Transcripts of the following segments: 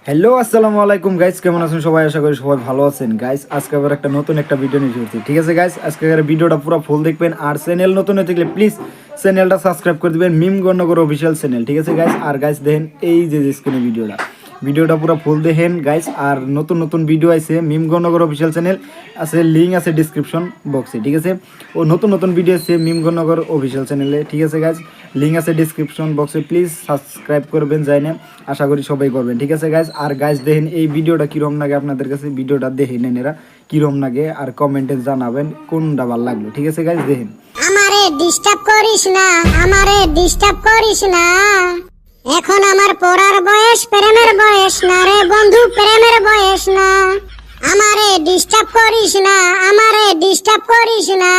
Hello আসসালামু আলাইকুম guys, কেমন আছেন সবাই? আশা করি সবাই ভালো আছেন গাইস। আজকে আবার একটা নতুন একটা ভিডিও নিয়ে এসেছি, ঠিক আছে গাইস? আজকের ভিডিওটা পুরো ফুল দেখবেন, আর চ্যানেল নতুন হয়ে থাকলে প্লিজ চ্যানেলটা সাবস্ক্রাইব করে দিবেন, মিম গণনগর অফিসিয়াল চ্যানেল, ঠিক আছে গাইস? আর গাইস দেখেন এই যে স্ক্রিনে ভিডিওটা পুরো ফুল দেখেন গাইস। আর নতুন নতুন ভিডিও আছে মিম গণনগর অফিসিয়াল চ্যানেল আছে, লিঙ্ক আছে ডিসক্রিপশন বক্সে, ঠিক আছে? ও নতুন নতুন ভিডিও আছে মিম গণনগর অফিসিয়াল চ্যানেলে, ঠিক আছে গাইস? লিঙ্ক আছে ডিসক্রিপশন বক্সে, প্লিজ সাবস্ক্রাইব করবেন, যাই না আশা করি সবাই করবেন, ঠিক আছে গাইস? আর গাইস দেখেন এই ভিডিওটা কীরকম লাগে আপনাদের কাছে, ভিডিওটা দেখে নেন এরা কীরকম লাগে, আর কমেন্টে জানাবেন কোনটা ভালো লাগলো, ঠিক আছে গাইস? দেখেন। আমারে ডিস্টার্ব করিস না, আমারে ডিস্টার্ব করিস না। এখন আমার পড়ার বয়স, প্রেমের বয়স না রে বন্ধু, প্রেমের বয়স না। আমারে ডিস্টার্ব করিস না, আমারে ডিস্টার্ব করিস না।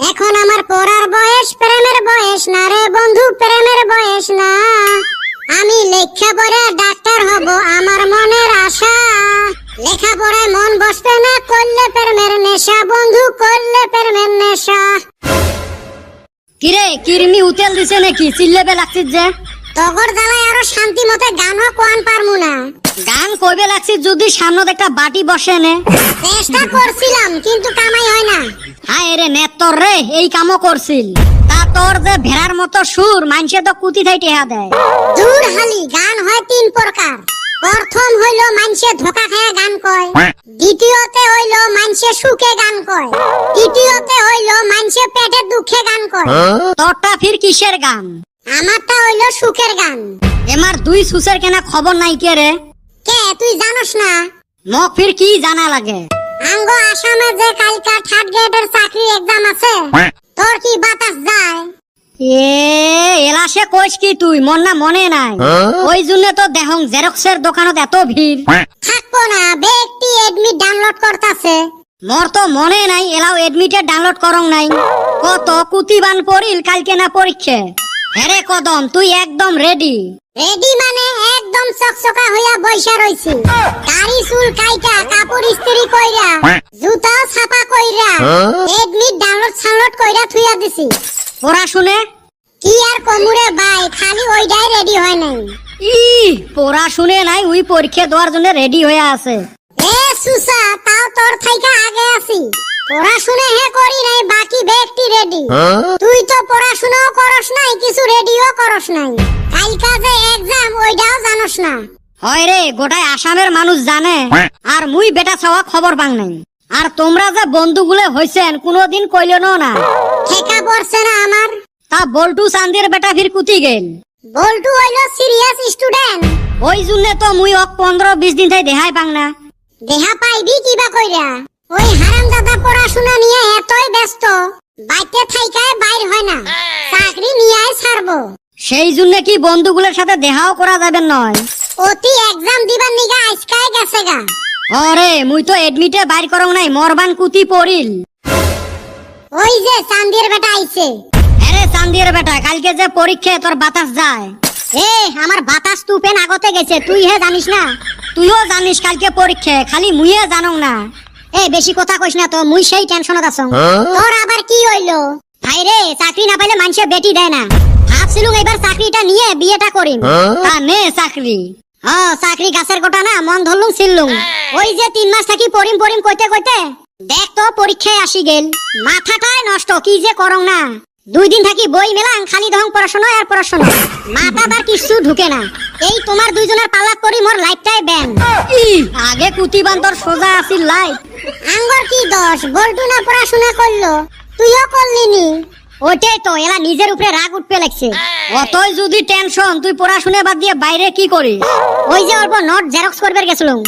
এখন আমার পড়ার বয়স, প্রেমের বয়স না রে বন্ধু, প্রেমের বয়স না। আমি লেখাপড়া ডাক্তার হব, আমার মনের আশা। লেখাপড়ায় মন বসবে না, করলে প্রেমের নেশা বন্ধু, করলে প্রেমের নেশা। কিরে কিরমি উতেল দিছে নাকি? চিল্লেবে লাগছিস যে? তগর জ্বালায় আরো শান্তি মতে গানও কোয়ান পারমু না। গান কইবে লাগছিস যদি সামনে একটা বাটি বসে নে। চেষ্টা করছিলাম কিন্তু কামাই হয় না। হায় রে নেতর রে, এই কামও করছিল। তা তোর যে ভেড়ার মতো সুর, মানুষে তো কুতি থাই টেহা দেয়। দূর হালি, গান হয় তিন প্রকার। প্রথম হইল মানুষে ধোকা খায়া গান কয়, দ্বিতীয়তে হইল মানুষে সুখে গান কয়, তৃতীয়তে হইল মানুষে পেটের দুঃখে গান কয়। তোরটা ফির কিসের গান? আমারটা হইল সুখের গান। এমার দুই সুসের কেনা খবর নাই কে রে? কে তুই জানোস না? মক ফির কি জানা লাগে? আঙ্গ আসামে যে কালকা থার্ড গ্রেডের চাকরি এক্সাম আছে, তোর কি বাতাস যায়? এলাসে কইস কি তুই? মন না মনে নাই, ওই জন্য তো দেহং জেরক্সের দোকানত এত ভিড়। থাকবো না, ব্যক্তি এডমিট ডাউনলোড করতাছে। মোর তো মনে নাই এলাও এডমিটে ডাউনলোড করং নাই। কত কুতিবান পড়িল কালকে না পরীক্ষা। হেরে কদম, তুই একদম রেডি? রেডি মানে একদম চকচকা হইয়া বইসা রইছি। দাড়ি চুল কাইটা, কাপড় ইস্ত্রি কইরা, জুতা ছাপা কইরা, এডমিট ডাউনলোড কইরা থুইয়া দিছি। পড়াশুনে কি আর কমুরে ভাই, খালি ওইটাই রেডি হয় নাই। পড়াশুনে নাই, ওই পরীক্ষা দেওয়ার জন্য রেডি হয়ে আছে। এ সুসা, তাও তোর থাইকা আগে আছি। পড়াশুনে হে করি নাই, বাকি ব্যক্তি রেডি। তুই তো পড়াশুনাও করস নাই, কিছু রেডিও করস নাই। কালকা যে এক্সাম ওইটাও জানোস না। হয় রে, গোটাই আসামের মানুষ জানে, আর মুই বেটা ছাওয়া খবর পাং নাই। আর তোমরা যে বন্ধুগুলো হইছেন কোনোদিন কইলেন না। ঠেকা পড়ছে না আমার। তা বল্টু চান্দির বেটা ফির কুতি গেল। বল্টু হইল সিরিয়াস স্টুডেন্ট। ওই জন্য তো মুই 15-20 দিন থেকে দেখাই পাং না। দেহা পাইবি কিবা কইরা? ওই হারামজাদা পড়াশোনা নিয়ে এতই ব্যস্ত, বাইতে থাইকায় বাইর হয় না। চাকরি নিয়েই ছাড়বো। সেই জন্য কি বন্ধুগুলোর সাথে দেখাও করা যাবে নয়? অতি এক্সাম দিবার নিগা আজকাই গেছে গা। আরে মুই তো এডমিটে বাইর করং নাই, মরবান কুতি পড়িল। ওই যে চান্দির বেটা আইছে। আরে চান্দির বেটা, কালকে যে পরীক্ষা তোর বাতাস যায়। আমার বাতাস তুপেন আগতে গেছে, তুই হে জানিস না? তুইও জানিস কালকে পরীক্ষা, খালি মুইয়ে জানং না। বেশি কথা কইস না তো, মুই সেই টেনশনত আছো। তোর আবার কি হইলো? ভাই রে, চাকরি না পাইলে মানুষে বেটি দেয় না। ভাবছিলুম এবার চাকরিটা নিয়ে বিয়েটা করিম। তা নে চাকরি। চাকরি গাছের গোটা না, মন ধরলুম ছিললুম। ওই যে 3 মাস থাকি পড়িম কইতে কইতে দেখ তো পরীক্ষায় আসি গেল। মাথাটাই নষ্ট, কি যে করং না। 2 দিন থাকি বই মেলাং, খালি দহং পড়াশোনা আর পড়াশোনা। মাথাটার কিছু ঢুকে না। এই তোমার দুইজনের পাল্লাত পড়ি মোর লাইফটাই ব্যান। আগে কুতিবান তোর সোজা আছিল লাইফ। আঙ্গর কি দোষ? বল্টু না পড়াশোনা করলো, তুইও করলি নি। ওইটাই তো, এলা নিজের উপরে রাগ উঠতে লাগছে। অতই যদি টেনশন, তুই পড়াশুনে বাদ দিয়ে বাইরে কি করিস? ওই যে অল্প নোট জেরক্স করবার গেছিলাম।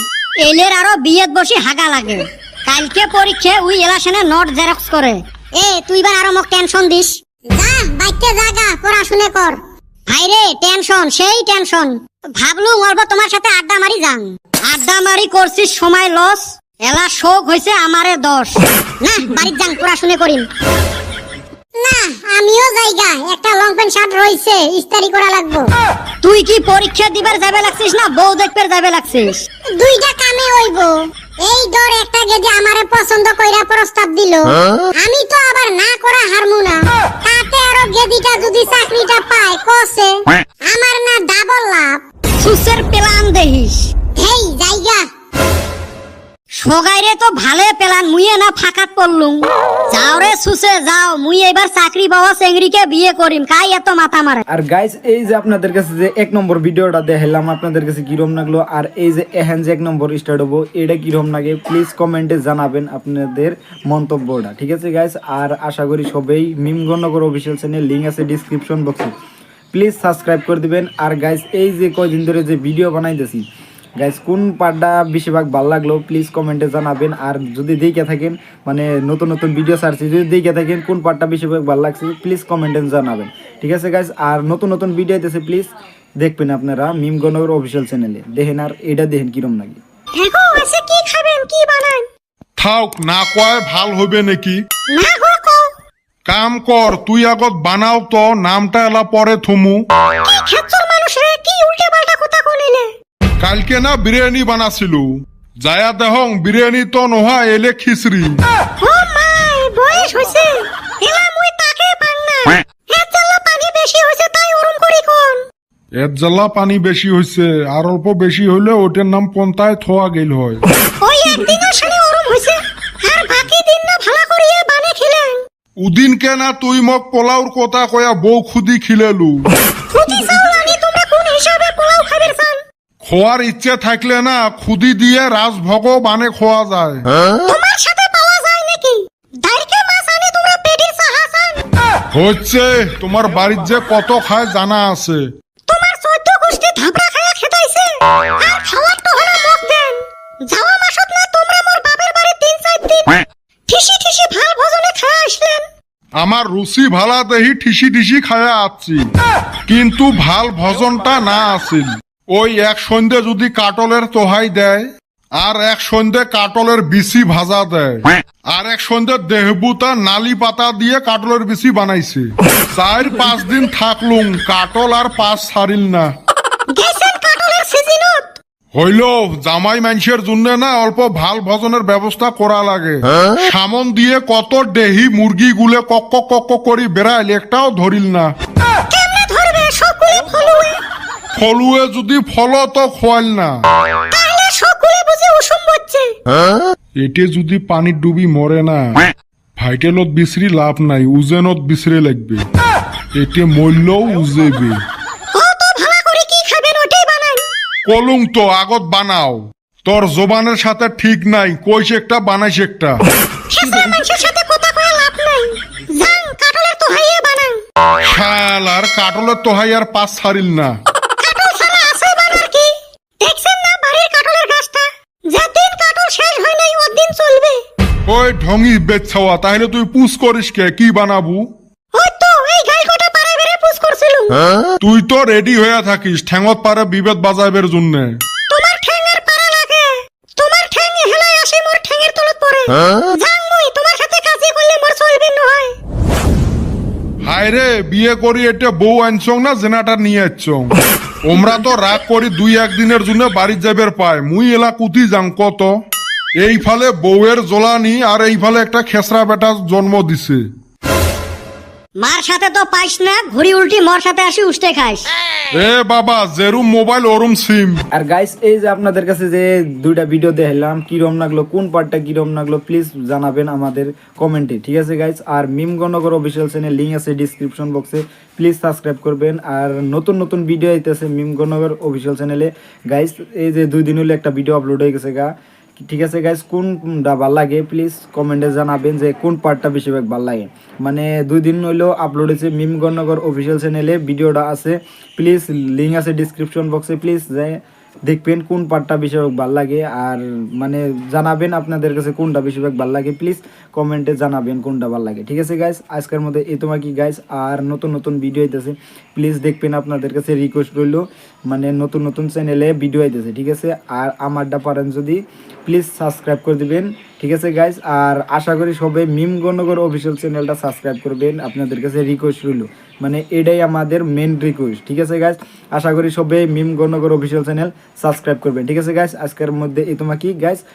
এলের আরো বিয়েত বসে হাগা লাগে। কালকে পরীক্ষা উই এলাশনে নোট জেরক্স করে। তুই বার আরো মোক টেনশন দিস। যা বাইতে জাগা, পড়াশুনে কর। ভাইরে টেনশন, সেই টেনশন। ভাবলুম অল্প তোমার সাথে আড্ডা মারি যাং। আড্ডা মারি করছিস সময় লস, এলা শোক হয়েছে আমারে 10। না, বাড়ির যাং, পড়াশুনে করিম। না, আমিও যাইগা, একটা লং প্যান্ট শার্ট রইছে, ইস্তারি করা লাগবো। তুই কি পরীক্ষা দিবার যাবে লাগছিস না বউ দেখবার যাবে লাগছিস? দুইটা কামে হইব। এই ডর একটা গেজে আমারে পছন্দ কইরা প্রস্তাব দিল, আমি তো আবার না করা হারমু না। তাতে আরো গেদিটা যদি চাকরিটা পায় কসে, আমার না ডাবল লাভ। সুসের প্ল্যান দেহিস। সগাইরে তো ভালো পেলান মুইয়ে না ফাঁকাত পড়লুম। যাও রে সুসে যাও, মুই এবার চাকরি পাওয়া চেংড়িকে বিয়ে করিম, কাই এত মাথা মারে। আর গাইস এই যে আপনাদের কাছে যে 1 নম্বর ভিডিওটা দেখাইলাম আপনাদের কাছে কিরম লাগলো, আর এই যে এখন যে 1 নম্বর স্টার্ট হবো এটা কিরম লাগে প্লিজ কমেন্টে জানাবেন আপনাদের মন্তব্যটা, ঠিক আছে গাইস। আর আশা করি সবাই মিম গণনগর অফিসিয়াল চ্যানেল লিঙ্ক আছে ডিসক্রিপশন বক্সে, প্লিজ সাবস্ক্রাইব করে দিবেন। আর গাইস এই যে কয়দিন ধরে যে ভিডিও বানাইতেছি গাইস কোন পার্টটা বেশিরভাগ ভালো লাগলো প্লিজ কমেন্টে জানাবেন। আর যদি দেখে থাকেন মানে নতুন নতুন ভিডিও ছাড়ছি, যদি দেখে থাকেন কোন পার্টটা বেশিরভাগ ভালো লাগছে প্লিজ কমেন্টে জানাবেন, ঠিক আছে গাইস। আর নতুন নতুন ভিডিও আইতেছে প্লিজ দেখবেন আপনারা মিম গণনগর অফিসিয়াল চ্যানেলে, দেখেন আর এটা দেখেন কিরম লাগে। দেখো আছে কি খাবেন কি বানান? থাক না কয় ভাল হবে নাকি? না গো কও। কাম কর তুই আগত বানাও তো, নামটা এলা পরে থমু। কি খেচ্ছর মানুষ রে, কি উল্টা পাল্টা কথা কইলে? কালকে না বিরিয়ানি বানাছিল, যায়া দেহং বিরিয়ানি তো নোহা এলে খিচড়ি। ও মাই বয়স হইছে, এলা মুই তাকে পাং না। এত জ্বালা পানি বেশি হইছে তাই ওরম করি কোন। এর জ্বালা পানি বেশি হইছে, আর অল্প বেশি হইলে ওটার নাম পন্তায় থোয়া গেল হয়। ওই একদিন আসলে ওরম হইছে, আর বাকি দিন না ভালো করিয়া বানে খেলেন। উদিন কেনা তুই মক পোলাওর কথা কয়া বউ খুদি খিলেলু। খুদি চাউল আনি তোমরা কোন হিসাবে পোলাও খাবের চান? খোয়ার ইচ্ছে থাকলে না খুদি দিয়ে রাজভোগ বানে খোয়া যায়। তোমার সাথে পাওয়া যায় নাকি? দাইরকে মাছ আনি তোমরা পেটির চাহা চান? হচ্ছে তোমার বাড়ির যে কত খায় জানা আছে। তোমার 14 গোষ্ঠী ধাপড়া খায়া খেতাইছে, আর খাওয়ার তো হলো মুখ দেন। যাওয়া মাসত না তোমরা মোর বাপের বাড়ি 3-4 দিন ঠিসি ঠিসি ভাল ভোজনে খায়া আসলেন। আমার রুচি ভালা দেহি ঠিসি ঠিসি খায়া আছি, কিন্তু ভাল ভজনটা না আছিল। ওই এক সন্ধ্যে যদি কাটলের তোহাই দেয়, আর এক সন্ধ্যে কাটলের বিচি ভাজা দেয়, আর এক সন্ধ্যে দেহবুতা নালি পাতা দিয়ে কাটলের বিচি বানাইছে। 4-5 দিন থাকলুম, কাটল আর পাঁচ ছাড়িল না। গেছেন কাটলের সিজনত? হইল জামাই মানুষের জন্য না অল্প ভাল ভজনের ব্যবস্থা করা লাগে। সামন দিয়ে কত দেহি মুরগি গুলে কক কক কক কক করি বেড়াইল, একটাও ধরিল না। কেমনে ধরবে সবগুলো ফলুয়ে? ফলুয়ে যদি ফল তো খোয়াল না। তাহলে সবগুলো বুঝি উসুম বচ্ছে। এটে যদি পানির ডুবি মরে না, ভাইটেলত বিছরি লাভ নাই, উজেনত বিছরে লাগবে। এতে মরলেও উজেবে। কত ভালো করে কি খাবেন ওটাই বানান। কলুং তো আগত বানাও, তোর জবানের সাথে ঠিক নাই, কইস একটা বানাইস একটা। খেসার মানুষের সাথে কথা কয়ে লাভ নাই, যান কাটলের তো হাইয়ে বানান। শাল আর কাটলের তোহাই আর পাঁচ ছাড়িল না। কাটল ছাড়া আছে বানার কি? দেখছেন না বাড়ির কাটলের গাছটা, যেদিন কাটল শেষ হয় নাই ওদিন চলবে। ওই ঢঙ্গি বেচ্ছাওয়া, তাহলে তুই পুষ করিস কে, কি বানাবু? ওই তো এই গাই কটা পাড়ে বেড়ে পুষ করছিল। তুই তো রেডি হয়ে থাকিস ঠ্যাঙত পারে বিবেদ বাজাইবের জন্য। তোমার ঠ্যাঙের পাড়া লাগে, তোমার ঠ্যাং হেলাই আসে মোর ঠ্যাঙের তলত পড়ে। যাং মুই তোমার সাথে কাজে করলে মোর চলবে নহয়। হায় রে বিয়ে করি এটা বউ আনছং না জেনাটা নিয়ে আসছং? ওমরা তো রাগ করি 2-1 দিনের জন্য বাড়ি যাবের পায়, মুই এলা কুতি যাং কত। এই ফালে বউয়ের জ্বলানি, আর এই ফালে একটা খেসরা বেটা জন্ম দিছে। মার সাথে তো পাইস না, ঘুরি উল্টি মোর সাথে আসি উষ্টে খাইস। এ বাবা যেরুম মোবাইল ওরুম সিম। আর গাইস এই যে আপনাদের কাছে যে 2টা ভিডিও দেখালাম কিরম লাগলো, কোন পার্টটা কিরম লাগলো প্লিজ জানাবেন আমাদের কমেন্টে, ঠিক আছে গাইস। আর মিম গণনগর অফিসিয়াল চ্যানেল লিঙ্ক আছে ডিসক্রিপশন বক্সে, প্লিজ সাবস্ক্রাইব করবেন। আর নতুন নতুন ভিডিও আইতেছে মিম গণনগর অফিসিয়াল চ্যানেলে গাইস। এই যে 2 দিন হলে একটা ভিডিও আপলোড হয়ে গেছে গা, ঠিক আছে গাইস। কোনটা ভাল লাগে প্লিজ কমেন্টে জানাবেন যে কোন পার্টটা বেশিরভাগ ভাল লাগে। মানে 2 দিন হইলেও আপলোড হয়েছে মিম গণনগর অফিসিয়াল চ্যানেলে, ভিডিওটা আছে, প্লিজ লিঙ্ক আছে ডিসক্রিপশন বক্সে, প্লিজ যাই দেখবেন কোন পার্টটা বেশিরভাগ ভাল লাগে। আর মানে জানাবেন আপনাদের কাছে কোনটা বেশিরভাগ ভাল লাগে, প্লিজ কমেন্টে জানাবেন কোনটা ভাল লাগে, ঠিক আছে গাইস। আজকের মধ্যে এই তোমার কি গাইস, আর নতুন নতুন ভিডিও আইতেছে প্লিজ দেখবেন, আপনাদের কাছে রিকোয়েস্ট রইল, মানে নতুন নতুন চ্যানেলে ভিডিও আইতেছে, ঠিক আছে। আর আমারটা পারেন যদি প্লিজ সাবস্ক্রাইব করে দিবেন, ঠিক আছে গাইস। আর আশা করি সবাই মিম গণনগর অফিসিয়াল চ্যানেলটা সাবস্ক্রাইব করবেন, আপনাদের কাছে রিকোয়েস্ট রইল, মানে এটাই আমাদের মেন রিকোয়েস্ট, ঠিক আছে গাইস। আশা করি সবাই মিম গণনগর অফিসিয়াল চ্যানেল সাবস্ক্রাইব করবেন, ঠিক আছে গাইস। আজকের মধ্যে এই তোমার কি গাইস,